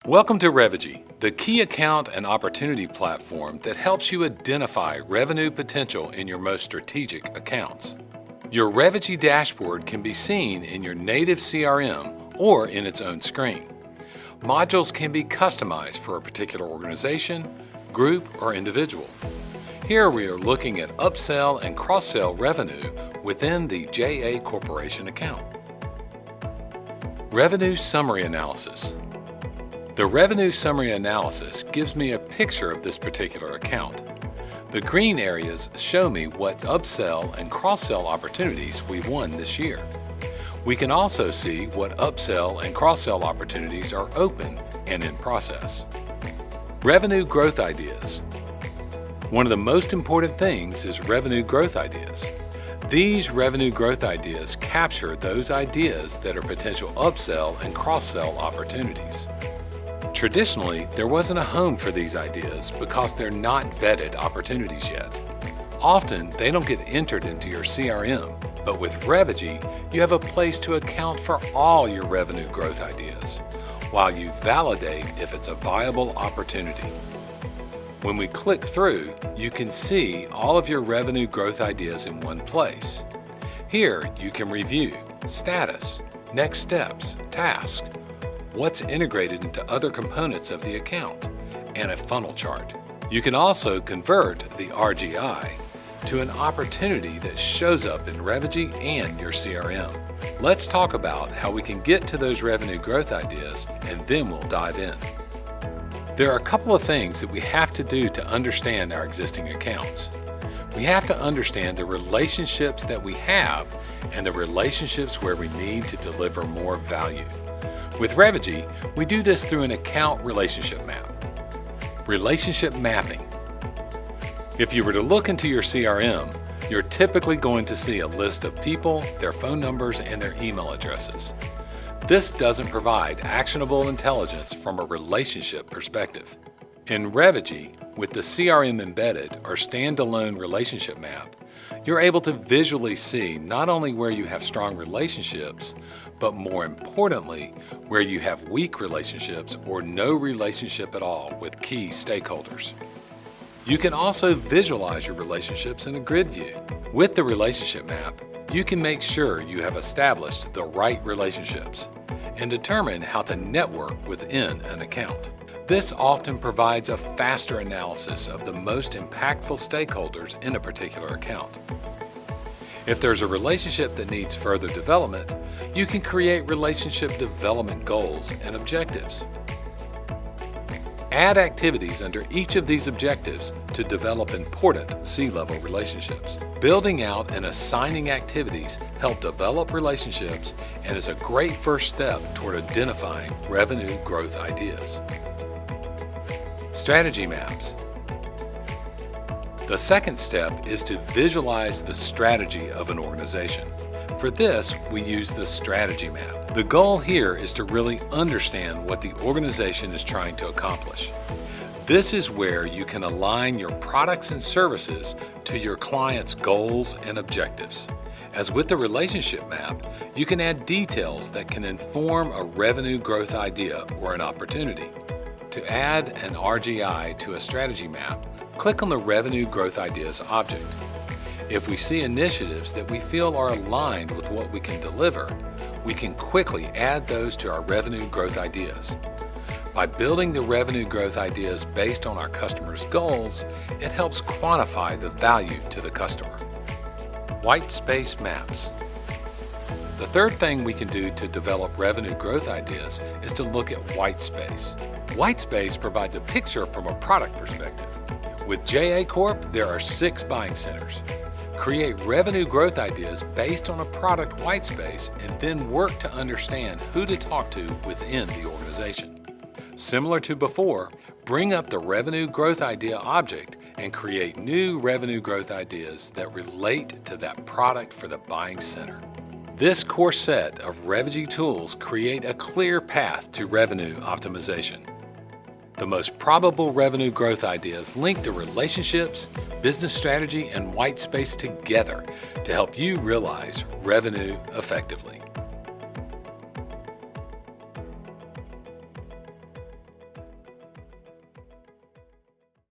Welcome to Revegy, the key account and opportunity platform that helps you identify revenue potential in your most strategic accounts. Your Revegy dashboard can be seen in your native CRM or in its own screen. Modules can be customized for a particular organization, group, or individual. Here we are looking at upsell and cross-sell revenue within the JA Corporation account. Revenue Summary Analysis. The Revenue Summary Analysis gives me a picture of this particular account. The green areas show me what upsell and cross-sell opportunities we've won this year. We can also see what upsell and cross-sell opportunities are open and in process. Revenue Growth Ideas. One of the most important things is revenue growth ideas. These revenue growth ideas capture those ideas that are potential upsell and cross-sell opportunities. Traditionally, there wasn't a home for these ideas because they're not vetted opportunities yet. Often, they don't get entered into your CRM, but with Revegy, you have a place to account for all your revenue growth ideas, while you validate if it's a viable opportunity. When we click through, you can see all of your revenue growth ideas in one place. Here, you can review status, next steps, task, what's integrated into other components of the account, and a funnel chart. You can also convert the RGI to an opportunity that shows up in Revegy and your CRM. Let's talk about how we can get to those revenue growth ideas, and then we'll dive in. There are a couple of things that we have to do to understand our existing accounts. We have to understand the relationships that we have and the relationships where we need to deliver more value. With Revegy, we do this through an account relationship map. Relationship mapping. If you were to look into your CRM, you're typically going to see a list of people, their phone numbers, and their email addresses. This doesn't provide actionable intelligence from a relationship perspective. In Revegy, with the CRM embedded or standalone relationship map, you're able to visually see not only where you have strong relationships, but more importantly, where you have weak relationships or no relationship at all with key stakeholders. You can also visualize your relationships in a grid view. With the relationship map, you can make sure you have established the right relationships and determine how to network within an account. This often provides a faster analysis of the most impactful stakeholders in a particular account. If there's a relationship that needs further development, you can create relationship development goals and objectives. Add activities under each of these objectives to develop important C-level relationships. Building out and assigning activities help develop relationships and is a great first step toward identifying revenue growth ideas. Strategy maps. The second step is to visualize the strategy of an organization. For this, we use the strategy map. The goal here is to really understand what the organization is trying to accomplish. This is where you can align your products and services to your client's goals and objectives. As with the relationship map, you can add details that can inform a revenue growth idea or an opportunity. To add an RGI to a strategy map, click on the Revenue Growth Ideas object. If we see initiatives that we feel are aligned with what we can deliver, we can quickly add those to our revenue growth ideas. By building the revenue growth ideas based on our customers' goals, it helps quantify the value to the customer. White space maps. The third thing we can do to develop revenue growth ideas is to look at white space. White space provides a picture from a product perspective. With JA Corp, there are 6 buying centers. Create revenue growth ideas based on a product white space and then work to understand who to talk to within the organization. Similar to before, bring up the revenue growth idea object and create new revenue growth ideas that relate to that product for the buying center. This core set of Revegy tools create a clear path to revenue optimization. The most probable revenue growth ideas link the relationships, business strategy, and white space together to help you realize revenue effectively.